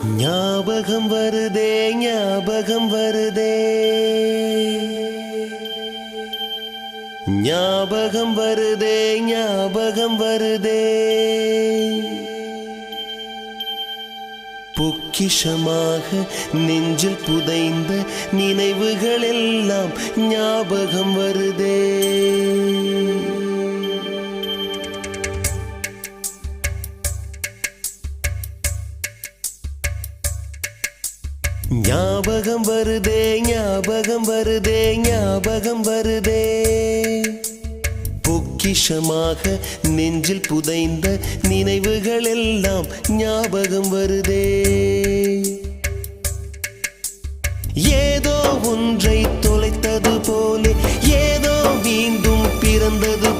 ஞாபகம் வருதே ஞாபகம் வருதே ஞாபகம் வருதே ஞாபகம் வருதே பொக்கிஷமாக நெஞ்சில் புதைந்த நினைவுகள் எல்லாம் ஞாபகம் வருதே ஞாபகம் வருதே ஞாபகம் வருதே ஞாபகம் வருதே பொக்கிஷமாக நெஞ்சில் புதைந்த நினைவுகள் எல்லாம் ஞாபகம் வருதே ஏதோ ஒன்றை தொலைத்தது போலே ஏதோ மீண்டும் பிறந்தது